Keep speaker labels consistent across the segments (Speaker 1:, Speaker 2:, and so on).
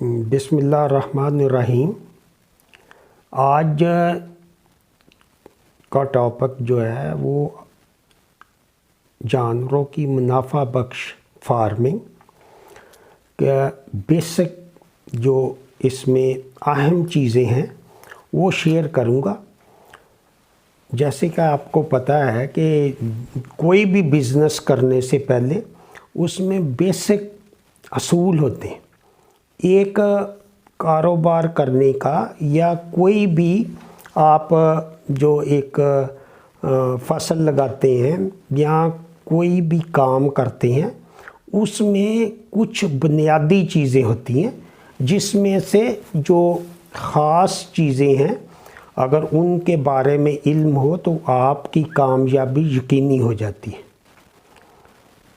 Speaker 1: بسم اللہ الرحمن الرحیم۔ آج کا ٹاپک جو ہے وہ جانوروں کی منافع بخش فارمنگ کا بیسک جو اس میں اہم چیزیں ہیں وہ شیئر کروں گا۔ جیسے کہ آپ کو پتہ ہے کہ کوئی بھی بزنس کرنے سے پہلے اس میں بیسک اصول ہوتے ہیں۔ ایک کاروبار کرنے کا یا کوئی بھی آپ جو ایک فصل لگاتے ہیں یا کوئی بھی کام کرتے ہیں اس میں کچھ بنیادی چیزیں ہوتی ہیں جس میں سے جو خاص چیزیں ہیں اگر ان کے بارے میں علم ہو تو آپ کی کامیابی یقینی ہو جاتی ہے۔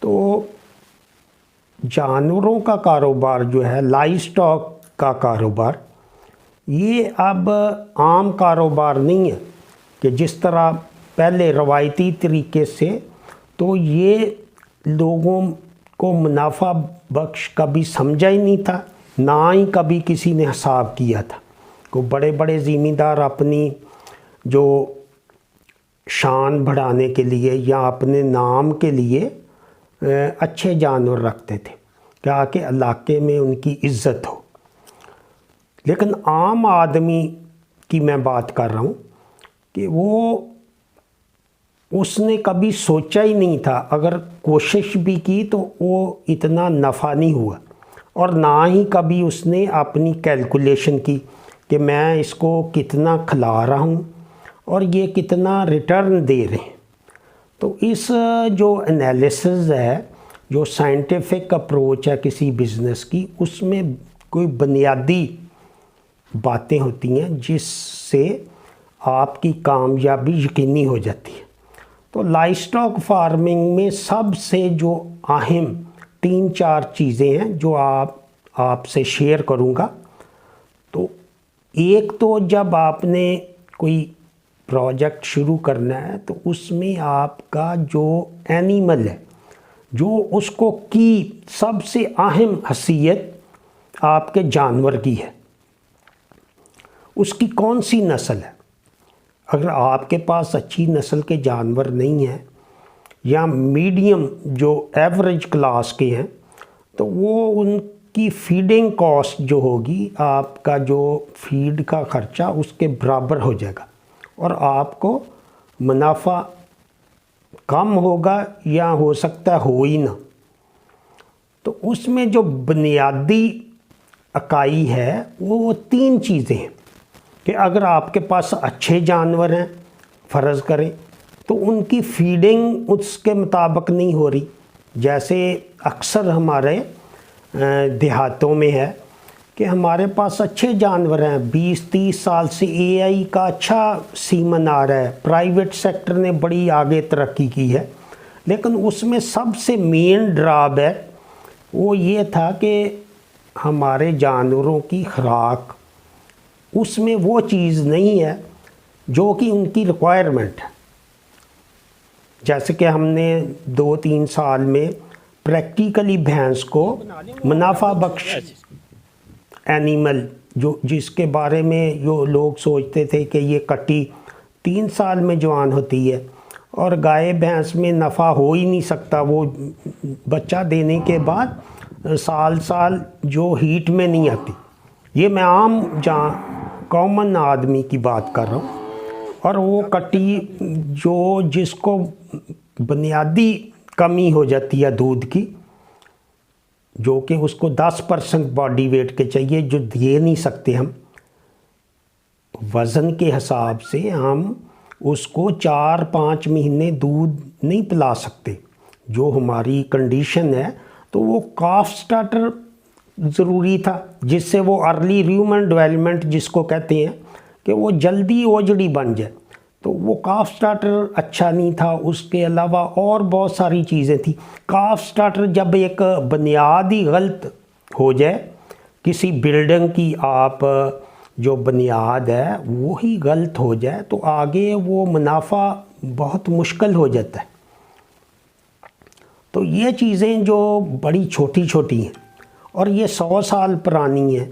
Speaker 1: تو جانوروں کا کاروبار جو ہے لائف سٹاک کا کاروبار یہ اب عام کاروبار نہیں ہے کہ جس طرح پہلے روایتی طریقے سے تو یہ لوگوں کو منافع بخش کبھی سمجھا ہی نہیں تھا، نہ ہی کبھی کسی نے حساب کیا تھا۔ کو بڑے بڑے زمیندار اپنی جو شان بڑھانے کے لیے یا اپنے نام کے لیے اچھے جانور رکھتے تھے تاکہ علاقے میں ان کی عزت ہو، لیکن عام آدمی کی میں بات کر رہا ہوں کہ اس نے کبھی سوچا ہی نہیں تھا، اگر کوشش بھی کی تو وہ اتنا نفع نہیں ہوا، اور نہ ہی کبھی اس نے اپنی کیلکولیشن کی کہ میں اس کو کتنا کھلا رہا ہوں اور یہ کتنا ریٹرن دے رہے ہیں۔ تو اس جو انالیسز ہے، جو سائنٹیفک اپروچ ہے کسی بزنس کی، اس میں کوئی بنیادی باتیں ہوتی ہیں جس سے آپ کی کامیابی یقینی ہو جاتی ہے۔ تو لائف سٹاک فارمنگ میں سب سے جو اہم 3-4 چیزیں ہیں جو آپ سے شیئر کروں گا۔ تو ایک تو جب آپ نے کوئی پروجیکٹ شروع کرنا ہے تو اس میں آپ کا جو اینیمل ہے، جو اس کو کی سب سے اہم حیثیت آپ کے جانور کی ہے، اس کی کون سی نسل ہے۔ اگر آپ کے پاس اچھی نسل کے جانور نہیں ہیں یا میڈیم جو ایوریج کلاس کے ہیں تو وہ ان کی فیڈنگ کاسٹ جو ہوگی، آپ کا جو فیڈ کا خرچہ اس کے برابر ہو جائے گا اور آپ کو منافع کم ہوگا یا ہو سکتا ہے ہو ہی نہ۔ تو اس میں جو بنیادی اکائی ہے وہ 3 چیزیں ہیں کہ اگر آپ کے پاس اچھے جانور ہیں فرض کریں تو ان کی فیڈنگ اس کے مطابق نہیں ہو رہی، جیسے اکثر ہمارے دیہاتوں میں ہے کہ ہمارے پاس اچھے جانور ہیں، 20-30 سال سے اے آئی کا اچھا سیمن آ رہا ہے، پرائیویٹ سیکٹر نے بڑی آگے ترقی کی ہے، لیکن اس میں سب سے مین ڈراب ہے وہ یہ تھا کہ ہمارے جانوروں کی خوراک اس میں وہ چیز نہیں ہے جو کہ ان کی ریکوائرمنٹ ہے۔ جیسے کہ ہم نے 2-3 سال میں پریکٹیکلی بھینس کو منافع بخش اینیمل جس کے بارے میں جو لوگ سوچتے تھے کہ یہ کٹی 3 سال میں جوان ہوتی ہے اور گائے بھینس میں نفع ہو ہی نہیں سکتا، وہ بچہ دینے کے بعد سال جو ہیٹ میں نہیں آتی۔ یہ میں عام کامن آدمی کی بات کر رہا ہوں، اور وہ کٹی جس کو بنیادی کمی ہو جاتی ہے دودھ کی، جو کہ اس کو 10% باڈی ویٹ کے چاہیے، جو دے نہیں سکتے ہم وزن کے حساب سے، ہم اس کو 4-5 مہینے دودھ نہیں پلا سکتے جو ہماری کنڈیشن ہے، تو وہ کاف سٹارٹر ضروری تھا جس سے وہ ارلی ریومن ڈیولپمنٹ جس کو کہتے ہیں کہ وہ جلدی اوجڑی بن جائے، تو وہ کاف سٹارٹر اچھا نہیں تھا۔ اس کے علاوہ اور بہت ساری چیزیں تھیں۔ کاف سٹارٹر جب ایک بنیاد ہی غلط ہو جائے، کسی بلڈنگ کی آپ جو بنیاد ہے وہی غلط ہو جائے تو آگے وہ منافع بہت مشکل ہو جاتا ہے۔ تو یہ چیزیں جو بڑی چھوٹی چھوٹی ہیں، اور یہ 100 سال پرانی ہے،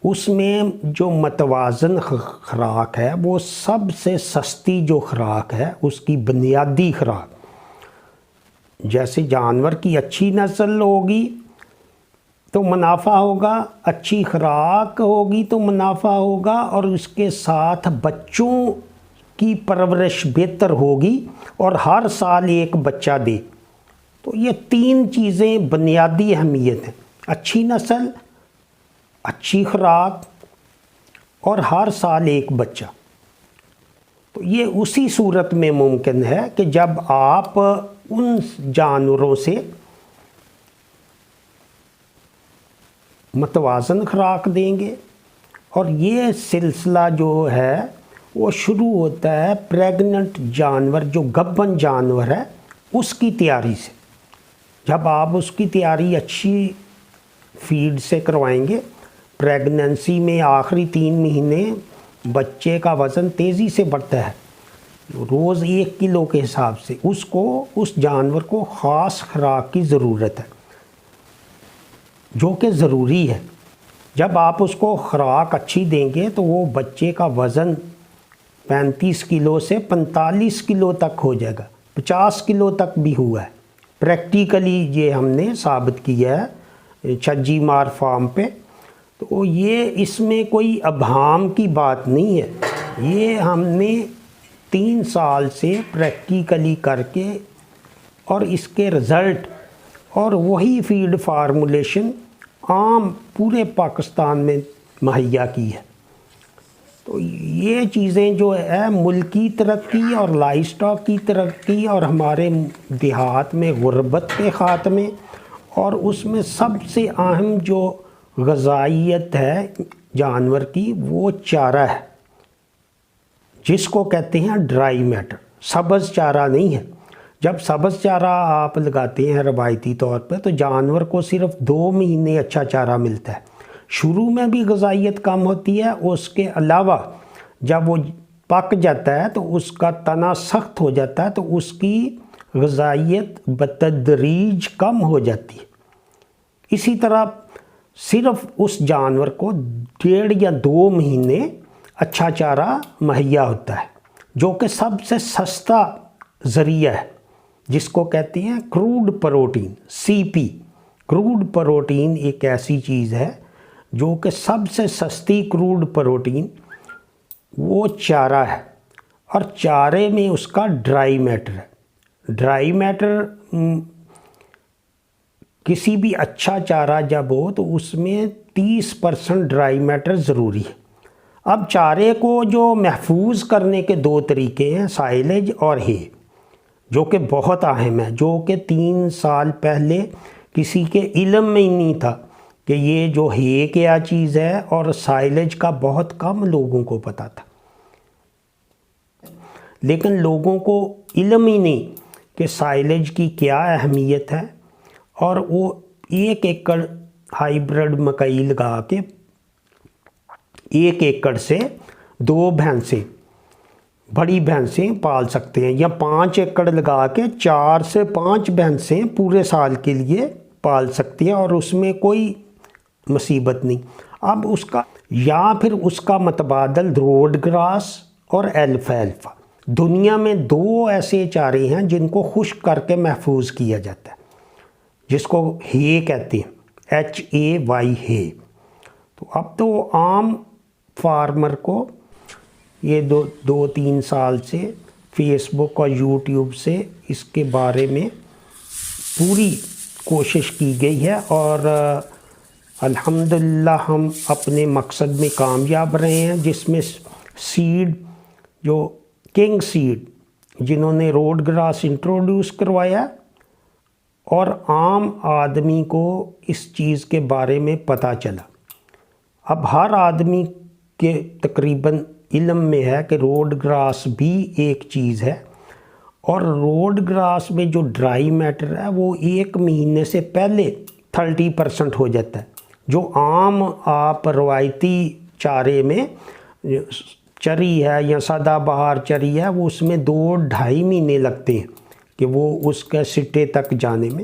Speaker 1: اس میں جو متوازن خوراک ہے وہ سب سے سستی جو خوراک ہے، اس کی بنیادی خوراک، جیسے جانور کی اچھی نسل ہوگی تو منافع ہوگا، اچھی خوراک ہوگی تو منافع ہوگا، اور اس کے ساتھ بچوں کی پرورش بہتر ہوگی اور ہر سال ایک بچہ دے۔ تو یہ 3 چیزیں بنیادی اہمیت ہیں: اچھی نسل، اچھی خوراک اور ہر سال ایک بچہ۔ تو یہ اسی صورت میں ممکن ہے کہ جب آپ ان جانوروں سے متوازن خوراک دیں گے، اور یہ سلسلہ جو ہے وہ شروع ہوتا ہے پریگننٹ جانور، جو گبن جانور ہے، اس کی تیاری سے۔ جب آپ اس کی تیاری اچھی فیڈ سے کروائیں گے، پریگننسی میں آخری 3 مہینے بچے کا وزن تیزی سے بڑھتا ہے، روز 1 کلو کے حساب سے، اس جانور کو خاص خوراک کی ضرورت ہے، جو کہ ضروری ہے۔ جب آپ اس کو خوراک اچھی دیں گے تو وہ بچے کا وزن 35 کلو سے 45 کلو تک ہو جائے گا، 50 کلو تک بھی ہوا ہے۔ پریکٹیکلی یہ ہم نے ثابت کیا ہے چھجی مار فارم پہ۔ تو یہ اس میں کوئی ابہام کی بات نہیں ہے، یہ ہم نے 3 سال سے پریکٹیکلی کر کے اور اس کے رزلٹ اور وہی فیڈ فارمولیشن عام پورے پاکستان میں مہیا کی ہے۔ تو یہ چیزیں جو ہے ملکی ترقی اور لائف سٹاک کی ترقی اور ہمارے دیہات میں غربت کے خاتمے، اور اس میں سب سے اہم جو غذائیت ہے جانور کی، وہ چارہ ہے، جس کو کہتے ہیں ڈرائی میٹر، سبز چارہ نہیں ہے۔ جب سبز چارہ آپ لگاتے ہیں روایتی طور پہ تو جانور کو صرف 2 مہینے اچھا چارہ ملتا ہے، شروع میں بھی غذائیت کم ہوتی ہے، اس کے علاوہ جب وہ پک جاتا ہے تو اس کا تنا سخت ہو جاتا ہے، تو اس کی غذائیت بتدریج کم ہو جاتی ہے۔ اسی طرح صرف اس جانور کو 1.5 یا 2 مہینے اچھا چارہ مہیا ہوتا ہے، جو کہ سب سے سستا ذریعہ ہے، جس کو کہتے ہیں crude protein, CP۔ Crude protein ایک ایسی چیز ہے جو کہ سب سے سستی کروڈ پروٹین وہ چارہ ہے، اور چارے میں اس کا ڈرائی میٹر ہے۔ ڈرائی میٹر کسی بھی اچھا چارہ جب ہو تو اس میں 30% ڈرائی میٹر ضروری ہے۔ اب چارے کو جو محفوظ کرنے کے 2 طریقے ہیں، سائلیج اور ہے، جو کہ بہت اہم ہے، جو کہ 3 سال پہلے کسی کے علم میں ہی نہیں تھا کہ یہ جو ہے کیا چیز ہے، اور سائلیج کا بہت کم لوگوں کو پتہ تھا۔ لیکن لوگوں کو علم ہی نہیں کہ سائلیج کی کیا اہمیت ہے، اور وہ 1 ایکڑ ہائیبرڈ مکئی لگا کے 1 ایکڑ سے 2 بھینسیں، بڑی بھینسیں پال سکتے ہیں، یا 5 ایکڑ لگا کے 4 سے 5 بھینسیں پورے سال کے لیے پال سکتے ہیں، اور اس میں کوئی مصیبت نہیں۔ اب اس کا یا پھر اس کا متبادل روڈ گراس اور الفالفا، دنیا میں 2 ایسے چارے ہیں جن کو خشک کر کے محفوظ کیا جاتا ہے، جس کو ہے کہتے ہیں، HAY ہے۔ تو اب تو عام فارمر کو یہ 2-3 سال سے فیس بک اور یوٹیوب سے اس کے بارے میں پوری کوشش کی گئی ہے، اور الحمدللہ ہم اپنے مقصد میں کامیاب رہے ہیں، جس میں سیڈ جو کنگ سیڈ جنہوں نے روڈ گراس انٹروڈیوس کروایا، اور عام آدمی کو اس چیز کے بارے میں پتہ چلا۔ اب ہر آدمی کے تقریباً علم میں ہے کہ روڈ گراس بھی ایک چیز ہے، اور روڈ گراس میں جو ڈرائی میٹر ہے وہ 1 مہینے سے پہلے 30% ہو جاتا ہے، جو عام آپ روایتی چارے میں چری ہے یا سدا بہار چری ہے، وہ اس میں 2-2.5 مہینے لگتے ہیں کہ وہ اس کے سٹے تک جانے میں۔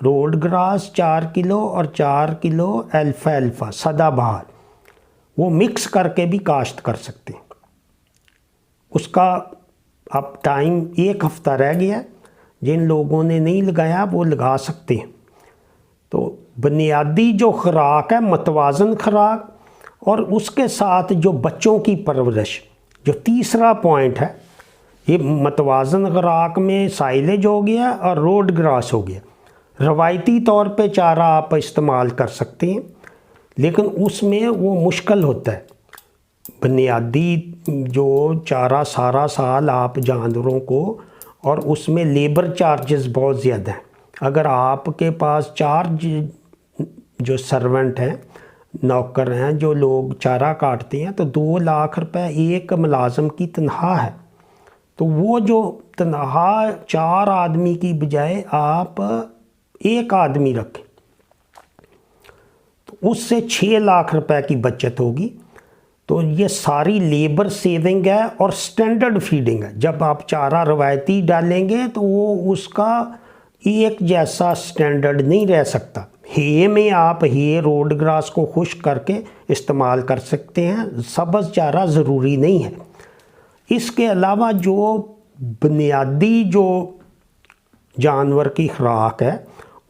Speaker 1: روڈ گراس 4 کلو اور 4 کلو الفا الفا سدا بہار وہ مکس کر کے بھی کاشت کر سکتے ہیں۔ اس کا اب ٹائم 1 ہفتہ رہ گیا، جن لوگوں نے نہیں لگایا وہ لگا سکتے ہیں۔ تو بنیادی جو خوراک ہے متوازن خوراک، اور اس کے ساتھ جو بچوں کی پرورش، جو تیسرا پوائنٹ ہے، یہ متوازن خوراک میں سائلیج ہو گیا اور روڈ گراس ہو گیا۔ روایتی طور پہ چارہ آپ استعمال کر سکتے ہیں، لیکن اس میں وہ مشکل ہوتا ہے۔ بنیادی جو چارہ سارا سال آپ جانوروں کو، اور اس میں لیبر چارجز بہت زیادہ ہیں۔ اگر آپ کے پاس چارج جو سرونٹ ہیں، نوکر ہیں، جو لوگ چارہ کاٹتے ہیں، تو 2 لاکھ روپے ایک ملازم کی تنخواہ ہے۔ تو وہ جو تنخواہ 4 آدمی کی بجائے آپ 1 آدمی رکھیں، تو اس سے 6 لاکھ روپے کی بچت ہوگی۔ تو یہ ساری لیبر سیونگ ہے اور سٹینڈرڈ فیڈنگ ہے۔ جب آپ چارہ روایتی ڈالیں گے تو وہ اس کا ایک جیسا سٹینڈرڈ نہیں رہ سکتا۔ ہے میں آپ ہے روڈ گراس کو خشک کر کے استعمال کر سکتے ہیں، سبز چارہ ضروری نہیں ہے۔ اس کے علاوہ جو بنیادی جو جانور کی خوراک ہے،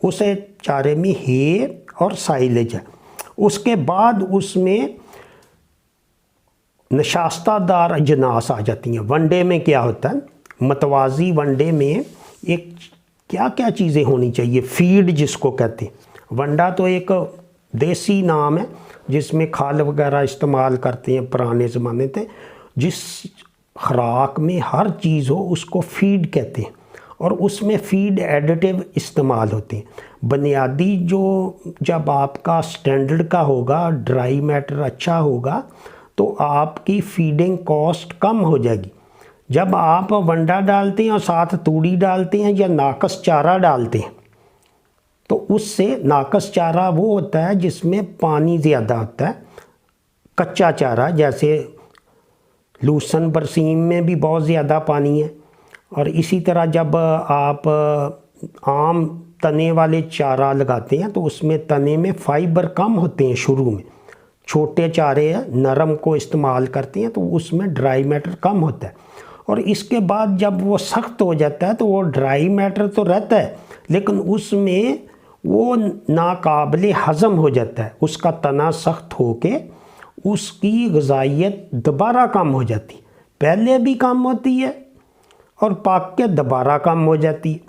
Speaker 1: اسے چارے میں ہے اور سائلیج ہے۔ اس کے بعد اس میں نشاستہ دار اجناس آ جاتی ہیں۔ ون ڈے میں کیا ہوتا ہے، متوازی ون ڈے میں ایک کیا کیا چیزیں ہونی چاہیے، فیڈ جس کو کہتے ہیں۔ ونڈا تو ایک دیسی نام ہے جس میں کھال وغیرہ استعمال کرتے ہیں پرانے زمانے سے۔ جس خوراک میں ہر چیز ہو اس کو فیڈ کہتے ہیں، اور اس میں فیڈ ایڈیٹیو استعمال ہوتے ہیں۔ بنیادی جو جب آپ کا سٹینڈرڈ کا ہوگا، ڈرائی میٹر اچھا ہوگا، تو آپ کی فیڈنگ کاسٹ کم ہو جائے گی۔ جب آپ ونڈا ڈالتے ہیں اور ساتھ توڑی ڈالتے ہیں یا ناقص چارہ ڈالتے ہیں، تو اس سے ناقص چارہ وہ ہوتا ہے جس میں پانی زیادہ ہوتا ہے۔ کچا چارہ جیسے لوسن برسیم میں بھی بہت زیادہ پانی ہے، اور اسی طرح جب آپ عام تنے والے چارہ لگاتے ہیں تو اس میں تنے میں فائبر کم ہوتے ہیں شروع میں۔ چھوٹے چارے نرم کو استعمال کرتے ہیں تو اس میں ڈرائی میٹر کم ہوتا ہے، اور اس کے بعد جب وہ سخت ہو جاتا ہے تو وہ ڈرائی میٹر تو رہتا ہے، لیکن اس میں وہ ناقابل ہضم ہو جاتا ہے۔ اس کا تنا سخت ہو کے اس کی غذائیت دوبارہ کم ہو جاتی ہے، پہلے بھی کم ہوتی ہے اور پاک کے دوبارہ کم ہو جاتی ہے۔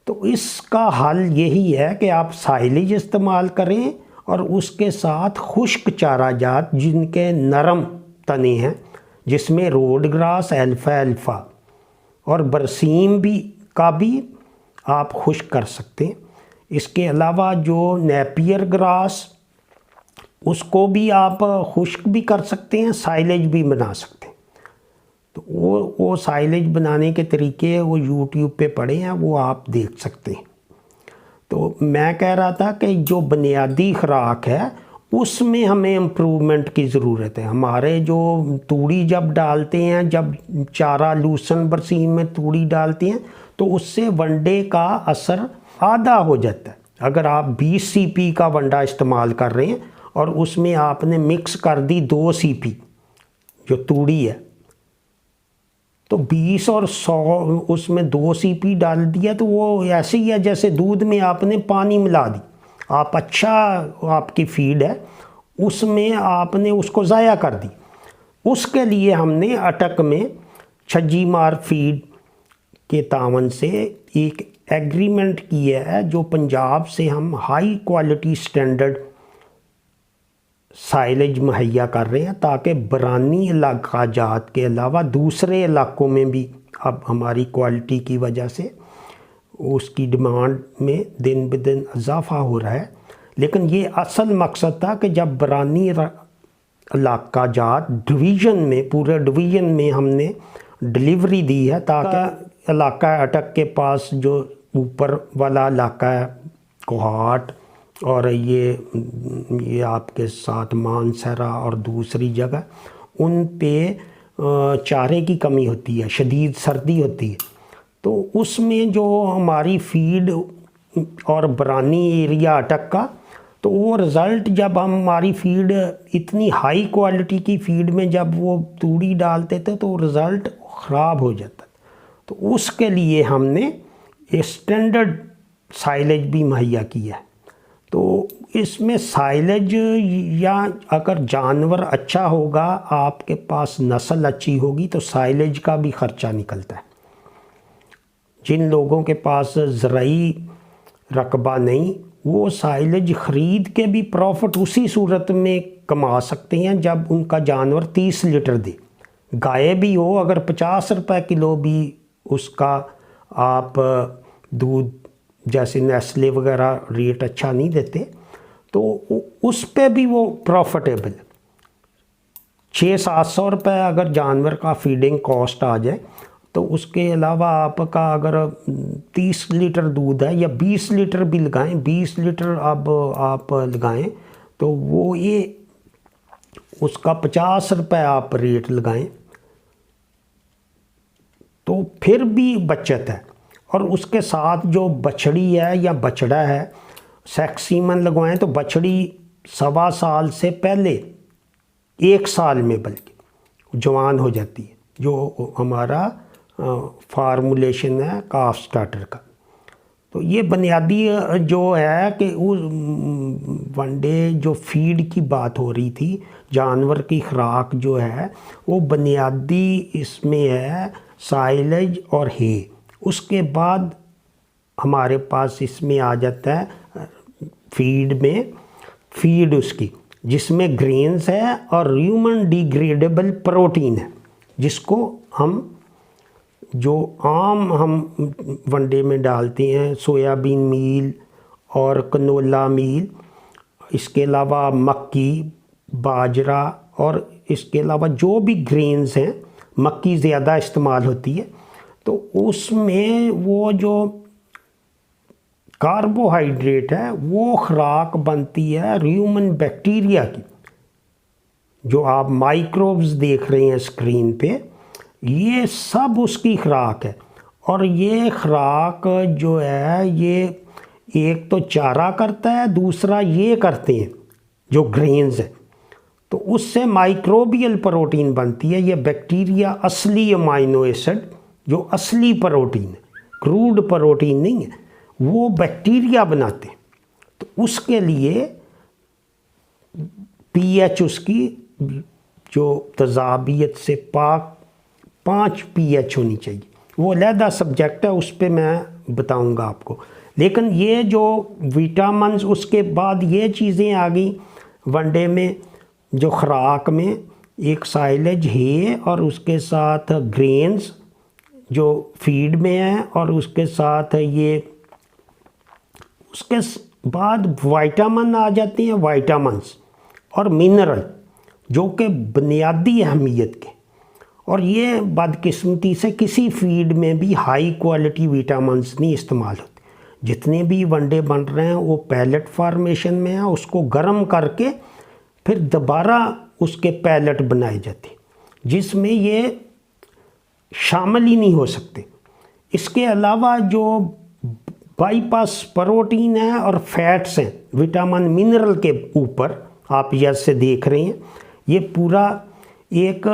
Speaker 1: تو اس کا حل یہی ہے کہ آپ سائلیج استعمال کریں، اور اس کے ساتھ خشک چارہ جات جن کے نرم تنے ہیں، جس میں روڈ گراس، الفا الفا اور برسیم کا بھی آپ خشک کر سکتے ہیں۔ اس کے علاوہ جو نیپیر گراس، اس کو بھی آپ خشک بھی کر سکتے ہیں، سائلیج بھی بنا سکتے ہیں۔ تو وہ سائلیج بنانے کے طریقے وہ یوٹیوب پہ پڑے ہیں، وہ آپ دیکھ سکتے ہیں۔ تو میں کہہ رہا تھا کہ جو بنیادی خوراک ہے اس میں ہمیں امپرومنٹ کی ضرورت ہے۔ ہمارے جو توڑی جب ڈالتے ہیں، جب چارہ لوسن برسیم میں توڑی ڈالتے ہیں، تو اس سے ونڈے کا اثر آدھا ہو جاتا ہے۔ اگر آپ 20 سی پی کا ونڈا استعمال کر رہے ہیں اور اس میں آپ نے مکس کر دی 2 سی پی جو توڑی ہے، تو 20 اور 100 اس میں 2 سی پی ڈال دیا، تو وہ ایسے ہی ہے جیسے دودھ میں آپ نے پانی ملا دی۔ آپ اچھا آپ کی فیڈ ہے، اس میں آپ نے اس کو ضائع کر دی۔ اس کے لیے ہم نے اٹک میں چھجی مار فیڈ کے تعاون سے ایک ایگریمنٹ کیا ہے، جو پنجاب سے ہم ہائی کوالٹی سٹینڈرڈ سائلیج مہیا کر رہے ہیں، تاکہ برانی علاقہ جات کے علاوہ دوسرے علاقوں میں بھی اب ہماری کوالٹی کی وجہ سے اس کی ڈیمانڈ میں دن بدن اضافہ ہو رہا ہے۔ لیکن یہ اصل مقصد تھا کہ جب برانی علاقہ جات ڈویژن میں، پورے ڈویژن میں ہم نے ڈلیوری دی ہے، تاکہ علاقہ اٹک کے پاس جو اوپر والا علاقہ ہے، کوہاٹ اور یہ آپ کے ساتھ مانسہرہ اور دوسری جگہ، ان پہ چارے کی کمی ہوتی ہے، شدید سردی ہوتی ہے۔ تو اس میں جو ہماری فیڈ اور برانی ایریا اٹک کا، تو وہ رزلٹ جب ہماری فیڈ اتنی ہائی کوالٹی کی فیڈ میں جب وہ توڑی ڈالتے تھے تو رزلٹ خراب ہو جاتا، تو اس کے لیے ہم نے اسٹینڈرڈ سائلیج بھی مہیا کیا ہے۔ تو اس میں سائلیج، یا اگر جانور اچھا ہوگا، آپ کے پاس نسل اچھی ہوگی تو سائلیج کا بھی خرچہ نکلتا ہے۔ جن لوگوں کے پاس زرعی رقبہ نہیں، وہ سائلیج خرید کے بھی پروفٹ اسی صورت میں کما سکتے ہیں جب ان کا جانور 30 لیٹر دے، گائے بھی ہو، اگر 50 روپے کلو بھی اس کا آپ دودھ جیسے نیسلے وغیرہ ریٹ اچھا نہیں دیتے، تو اس پہ بھی وہ پروفٹیبل 600-700 روپے اگر جانور کا فیڈنگ کاسٹ آ جائے، تو اس کے علاوہ آپ کا اگر 30 لیٹر دودھ ہے یا 20 لیٹر بھی لگائیں، 20 لیٹر اب آپ لگائیں تو وہ یہ اس کا 50 روپے آپ ریٹ لگائیں تو پھر بھی بچت ہے۔ اور اس کے ساتھ جو بچڑی ہے یا بچڑا ہے، سیکس سیمن لگوائیں تو بچڑی 1.25 سال سے پہلے 1 سال میں بلکہ جوان ہو جاتی ہے، جو ہمارا فارمولیشن ہے کاف سٹارٹر کا۔ تو یہ بنیادی جو ہے کہ ون ڈے جو فیڈ کی بات ہو رہی تھی، جانور کی خوراک جو ہے وہ بنیادی اس میں ہے سائلیج اور ہے۔ اس کے بعد ہمارے پاس اس میں آ جاتا ہے فیڈ اس کی، جس میں گرینز ہے اور ہیومن ڈی گریڈیبل پروٹین ہے، جس کو ہم جو عام ہم ون ڈے میں ڈالتے ہیں، سویابین میل اور کنولا میل، اس کے علاوہ مکی، باجرا، اور اس کے علاوہ جو بھی گرینز ہیں، مکی زیادہ استعمال ہوتی ہے، تو اس میں وہ جو کاربوہائیڈریٹ ہے وہ خوراک بنتی ہے ہیومن بیکٹیریا کی، جو آپ مائکروبز دیکھ رہے ہیں اسکرین پہ، یہ سب اس کی خوراک ہے۔ اور یہ خوراک جو ہے یہ ایک تو چارہ کرتا ہے، دوسرا یہ کرتے ہیں جو گرینز ہیں، تو اس سے مائکروبیل پروٹین بنتی ہے۔ یہ بیکٹیریا اصلی امائنو ایسڈ جو اصلی پروٹین ہے، کروڈ پروٹین نہیں ہے، وہ بیکٹیریا بناتے ہیں۔ تو اس کے لیے پی ایچ اس کی جو تذابیت سے پاک 5 پی ایچ ہونی چاہیے، وہ علیحدہ سبجیکٹ ہے، اس پہ میں بتاؤں گا آپ کو۔ لیکن یہ جو وٹامنز، اس کے بعد یہ چیزیں آ گئیں ون ڈے میں، جو خوراک میں ایک سائلیج ہے اور اس کے ساتھ گرینز جو فیڈ میں ہیں، اور اس کے ساتھ یہ اس کے بعد وائٹامن آ جاتے ہیں، وائٹامنز اور منرل جو کہ بنیادی اہمیت کے، اور یہ بدقسمتی سے کسی فیڈ میں بھی ہائی کوالٹی وٹامنز نہیں استعمال ہوتے۔ جتنے بھی ون ڈے بن رہے ہیں وہ پیلٹ فارمیشن میں ہیں، اس کو گرم کر کے پھر دوبارہ اس کے پیلٹ بنائے جاتے ہیں، جس میں یہ شامل ہی نہیں ہو سکتے۔ اس کے علاوہ جو بائی پاس پروٹین ہے اور فیٹس ہیں وٹامن منرل کے اوپر، آپ جیسے دیکھ رہے ہیں، یہ پورا ایک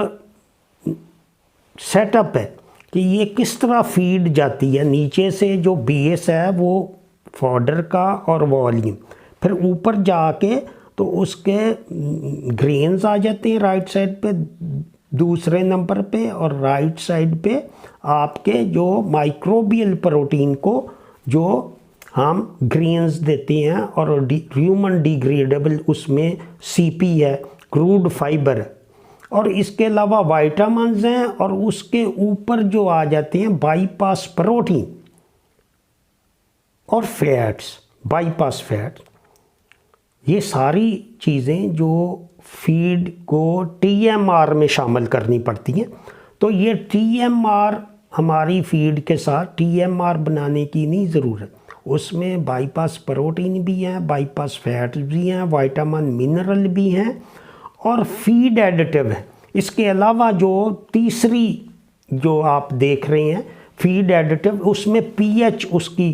Speaker 1: سیٹ اپ ہے کہ یہ کس طرح فیڈ جاتی ہے۔ نیچے سے جو بیس ہے وہ فوڈر کا اور والیوم، پھر اوپر جا کے تو اس کے گرینز آ جاتے ہیں رائٹ سائڈ پہ دوسرے نمبر پہ، اور رائٹ سائڈ پہ آپ کے جو مائکروبیل پروٹین کو جو ہم گرینز دیتے ہیں، اور ہیومن ڈی گریڈیبل اس میں سی پی ہے، کروڈ فائبر ہے، اور اس کے علاوہ وائٹامنز ہیں، اور اس کے اوپر جو آ جاتے ہیں بائی پاس پروٹین اور فیٹس، بائی پاس فیٹ۔ یہ ساری چیزیں جو فیڈ کو ٹی ایم آر میں شامل کرنی پڑتی ہیں، تو یہ ٹی ایم آر ہماری فیڈ کے ساتھ ٹی ایم آر بنانے کی نہیں ضرورت، اس میں بائی پاس پروٹین بھی ہیں، بائی پاس فیٹ بھی ہیں، وائٹامن منرل بھی ہیں، اور فیڈ ایڈیٹو ہے۔ اس کے علاوہ جو تیسری جو آپ دیکھ رہے ہیں فیڈ ایڈیٹو، اس میں پی ایچ اس کی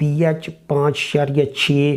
Speaker 1: pH 5.6